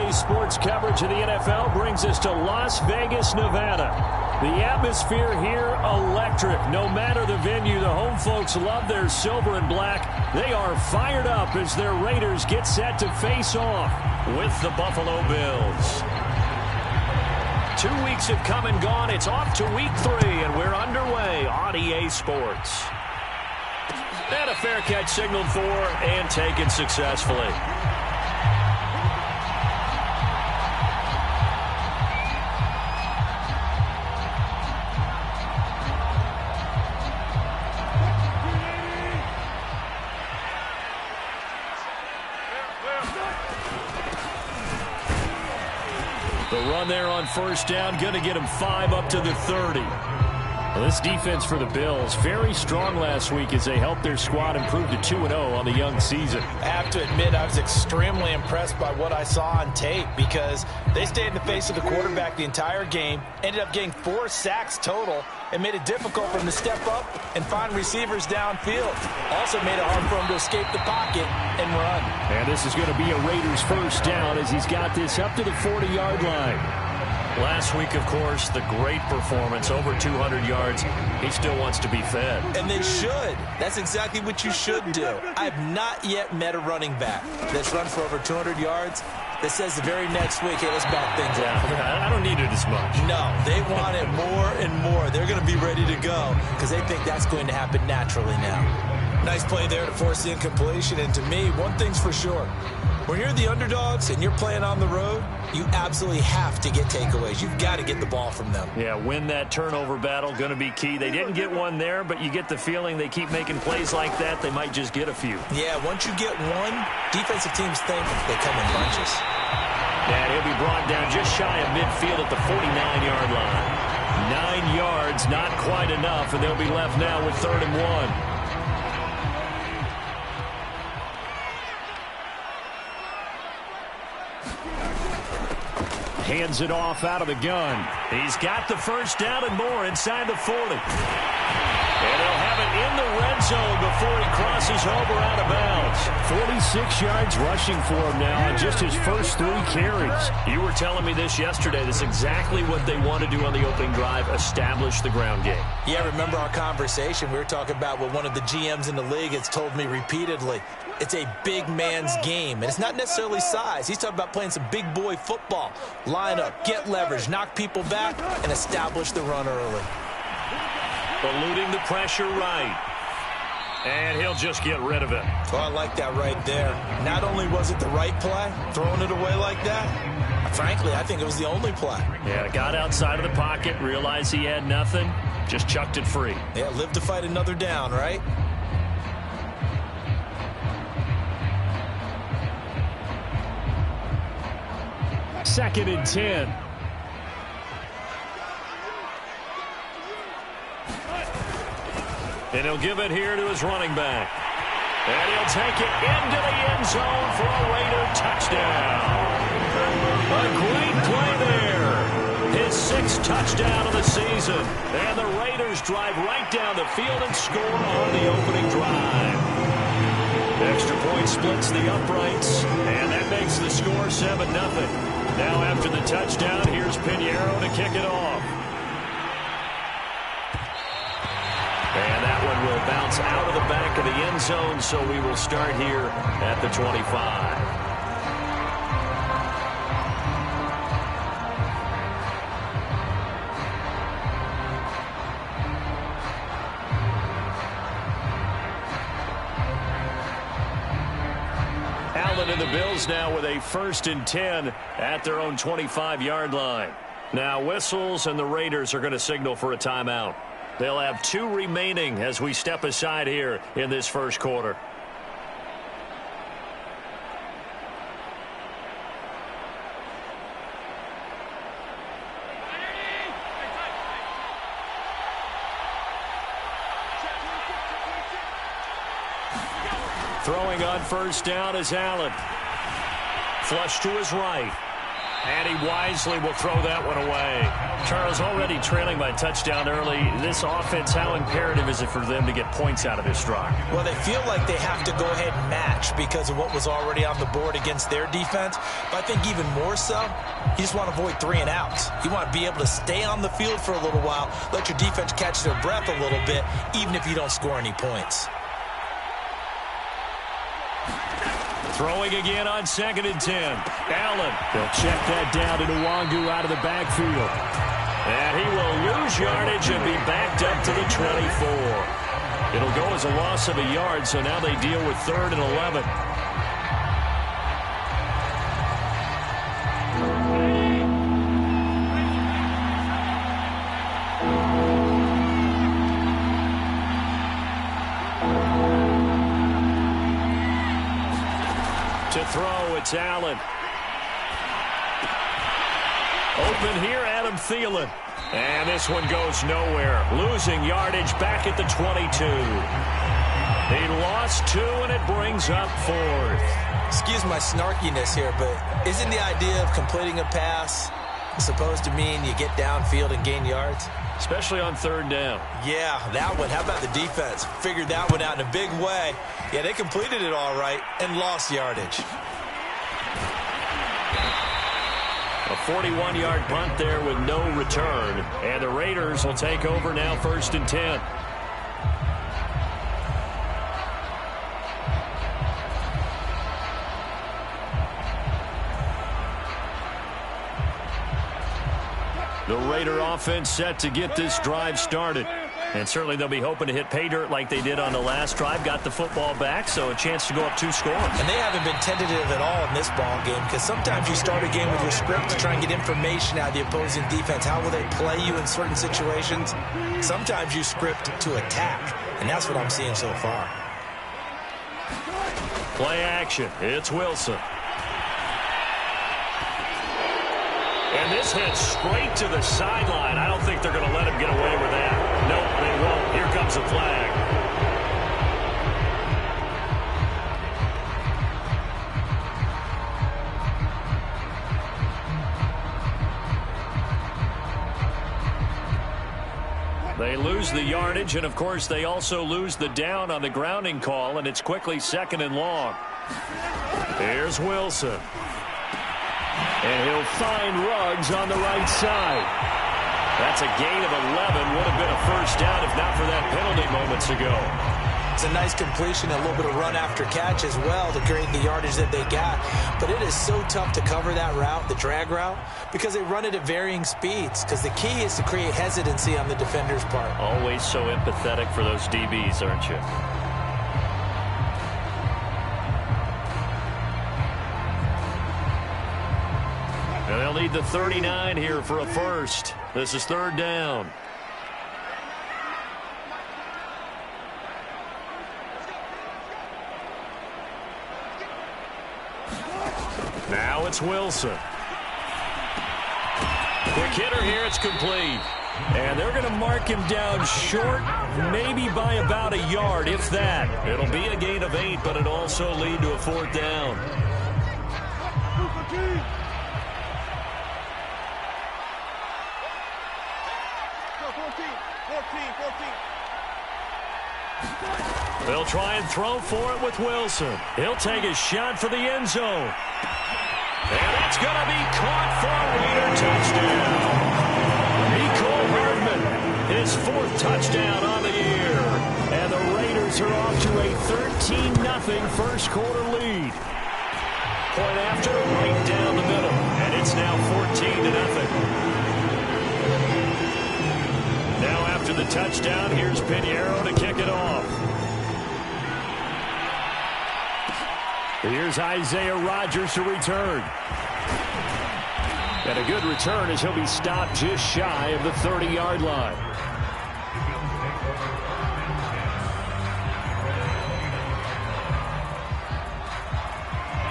RDA Sports coverage of the NFL brings us to Las Vegas, Nevada. The atmosphere here, electric. No matter the venue, the home folks love their silver and black. They are fired up as their Raiders get set to face off with the Buffalo Bills. 2 weeks have come and gone. It's off to week 3, and we're underway on EA Sports. And a fair catch signaled for and taken successfully. The run there on first down, going to get him 5 up to the 30. Well, this defense for the Bills, very strong last week as they helped their squad improve to 2-0 on the young season. I have to admit, I was extremely impressed by what I saw on tape because they stayed in the face of the quarterback the entire game, ended up getting 4 sacks total, and made it difficult for him to step up and find receivers downfield. Also made it hard for him to escape the pocket and run. And this is going to be a Raiders first down as he's got this up to the 40-yard line. Last week, of course, the great performance, over 200 yards. He still wants to be fed. And they should. That's exactly what you should do. I have not yet met a running back that's run for over 200 yards that says the very next week, hey, let's back things up. I don't need it as much. No, they want it more and more. They're going to be ready to go because they think that's going to happen naturally now. Nice play there to force the incompletion. And to me, one thing's for sure. When you're the underdogs and you're playing on the road, you absolutely have to get takeaways. You've got to get the ball from them. Yeah, win that turnover battle, going to be key. They didn't get one there, but you get the feeling they keep making plays like that, they might just get a few. Yeah, once you get one, defensive teams think they come in bunches. And he'll be brought down just shy of midfield at the 49-yard line. 9 yards, not quite enough, and they'll be left now with 3rd and 1. Hands it off out of the gun. He's got the first down and more inside the 40. And he'll have it in the red zone before he crosses over out of bounds. 46 yards rushing for him now on just his first 3 carries. You were telling me this yesterday. This is exactly what they want to do on the opening drive, establish the ground game. Yeah, remember our conversation. We were talking about what one of the GMs in the league has told me repeatedly. It's a big man's game, and it's not necessarily size. He's talking about playing some big boy football. Line up, get leverage, knock people back, and establish the run early. Eluding the pressure right. And he'll just get rid of it. Oh, I like that right there. Not only was it the right play, throwing it away like that, frankly, I think it was the only play. Yeah, got outside of the pocket, realized he had nothing, just chucked it free. Yeah, live to fight another down, right? Second and 10. And he'll give it here to his running back. And he'll take it into the end zone for a Raider touchdown. A great play there. His 6th touchdown of the season. And the Raiders drive right down the field and score on the opening drive. Extra point splits the uprights. And that makes the score 7-0. Now after the touchdown, here's Pinheiro to kick it off. And that one will bounce out of the back of the end zone, so we will start here at the 25. Allen and the Bills now with a 1st and 10 at their own 25-yard line. Now whistles and the Raiders are going to signal for a timeout. They'll have 2 remaining as we step aside here in this first quarter. Throwing on first down is Allen. Flush to his right. And he wisely will throw that one away. Charles, already trailing by touchdown early. This offense, how imperative is it for them to get points out of this drive? Well, they feel like they have to go ahead and match because of what was already on the board against their defense. But I think even more so, you just want to avoid 3 and outs. You want to be able to stay on the field for a little while, let your defense catch their breath a little bit, even if you don't score any points. Throwing again on 2nd and 10. Allen. They'll check that down to Nwangu out of the backfield. And he will lose yardage and be backed up to the 24. It'll go as a loss of a yard, so now they deal with 3rd and 11. To throw, it's Allen. Open here, Adam Thielen. And this one goes nowhere. Losing yardage back at the 22. He lost 2, and it brings up 4th. Excuse my snarkiness here, but isn't the idea of completing a pass supposed to mean you get downfield and gain yards? Especially on 3rd down. Yeah, that one. How about the defense? Figured that one out in a big way. Yeah, they completed it all right and lost yardage. A 41-yard punt there with no return. And the Raiders will take over now 1st and 10. The Raider offense set to get this drive started. And certainly they'll be hoping to hit pay dirt like they did on the last drive. Got the football back, so a chance to go up 2 scores. And they haven't been tentative at all in this ball game because sometimes you start a game with your script to try and get information out of the opposing defense. How will they play you in certain situations? Sometimes you script to attack, and that's what I'm seeing so far. Play action. It's Wilson. And this hits straight to the sideline. I don't think they're going to let him get away with that. Nope, they won't. Here comes the flag. They lose the yardage, and of course they also lose the down on the grounding call, and it's quickly 2nd and long. Here's Wilson. And he'll find Ruggs on the right side. That's a gain of 11. Would have been a 1st down if not for that penalty moments ago. It's a nice completion, a little bit of run after catch as well to create the yardage that they got. But it is so tough to cover that route, the drag route, because they run it at varying speeds. Because the key is to create hesitancy on the defender's part. Always so empathetic for those DBs, aren't you? And they'll need the 39 here for a 1st. This is 3rd down. Now it's Wilson. Quick hitter here, it's complete. And they're going to mark him down short, maybe by about a yard, if that. It'll be a gain of 8, but it'll also lead to a 4th down. They'll try and throw for it with Wilson. He'll take a shot for the end zone. And that's going to be caught for a Raider touchdown. Mecole Hardman, his 4th touchdown on the year. And the Raiders are off to a 13-0 first quarter lead. Point after, right down the middle. And it's now 14-0. Now after the touchdown, here's Pinheiro to kick it off. Here's Isaiah Rodgers to return. And a good return as he'll be stopped just shy of the 30-yard line.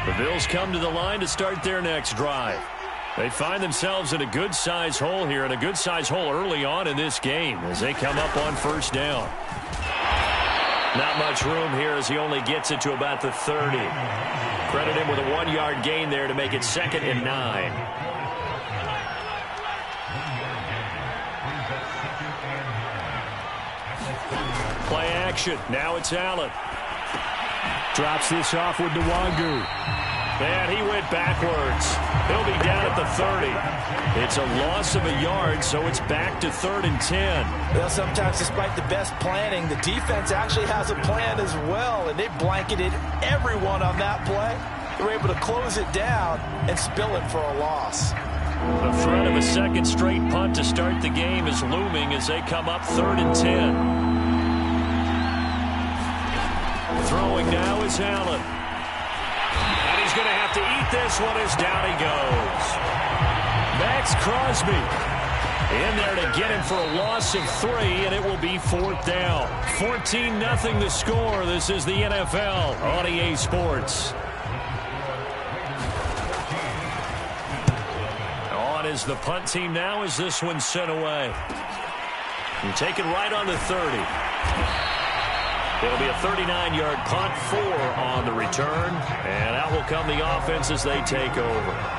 The Bills come to the line to start their next drive. They find themselves in a good-sized hole here, and a good-sized hole early on in this game as they come up on 1st down. Not much room here as he only gets it to about the 30. Credit him with a 1-yard gain there to make it 2nd and 9. Play action. Now it's Allen. Drops this off with Nwangu. And he went backwards. He'll be down at the 30. It's a loss of a yard, so it's back to 3rd and 10. Well, sometimes despite the best planning, the defense actually has a plan as well, and they blanketed everyone on that play. They were able to close it down and spill it for a loss. The threat of a second straight punt to start the game is looming as they come up 3rd and 10. Throwing now is Allen. And he's going to have to eat this one as down he goes. Max Crosby in there to get him for a loss of 3, and it will be 4th down. 14-0 the score. This is the NFL on EA Sports. On is the punt team now as this one's sent away. And taken right on the 30. It'll be a 39-yard punt, 4 on the return. And out will come the offense as they take over.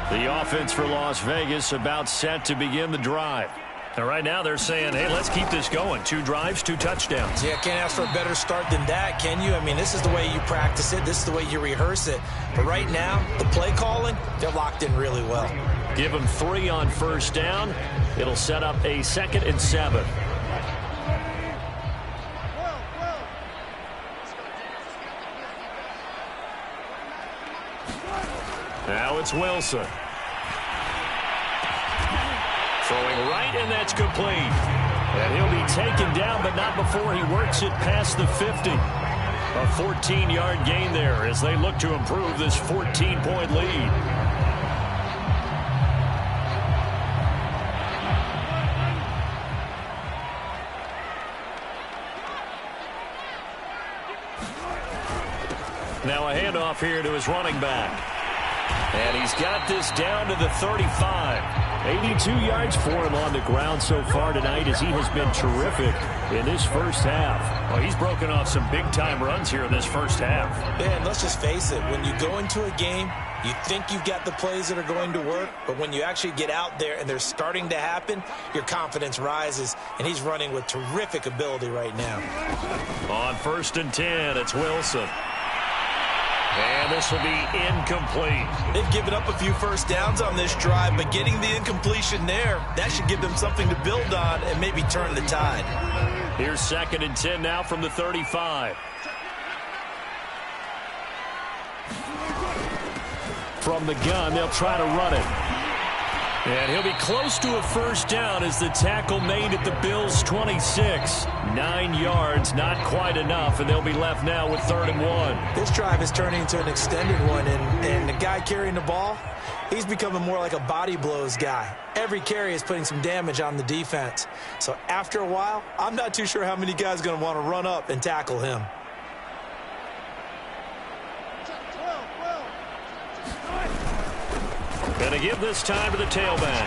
The offense for Las Vegas about set to begin the drive. And right now they're saying, hey, let's keep this going. 2 drives, 2 touchdowns. Yeah, can't ask for a better start than that, can you? I mean, this is the way you practice it. This is the way you rehearse it. But right now, the play calling, they're locked in really well. Give them 3 on 1st down. It'll set up a 2nd and 7. Now it's Wilson. Throwing right, and that's complete. And he'll be taken down, but not before he works it past the 50. A 14-yard gain there as they look to improve this 14-point lead. Now a handoff here to his running back. And he's got this down to the 35. 82 yards for him on the ground so far tonight as he has been terrific in this first half. Well, he's broken off some big-time runs here in this first half. Yeah, and let's just face it. When you go into a game, you think you've got the plays that are going to work, but when you actually get out there and they're starting to happen, your confidence rises, and he's running with terrific ability right now. On 1st and 10, it's Wilson. And this will be incomplete. They've given up a few first downs on this drive, but getting the incompletion there, that should give them something to build on and maybe turn the tide. Here's 2nd and 10 now from the 35. From the gun, they'll try to run it. And he'll be close to a 1st down as the tackle made at the Bills' 26. 9 yards, not quite enough, and they'll be left now with 3rd and 1. This drive is turning into an extended one, and the guy carrying the ball, he's becoming more like a body blows guy. Every carry is putting some damage on the defense. So after a while, I'm not too sure how many guys are going to want to run up and tackle him. Going to give this time to the tailback.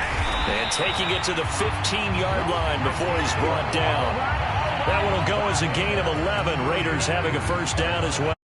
And taking it to the 15-yard line before he's brought down. That one will go as a gain of 11. Raiders having a 1st down as well.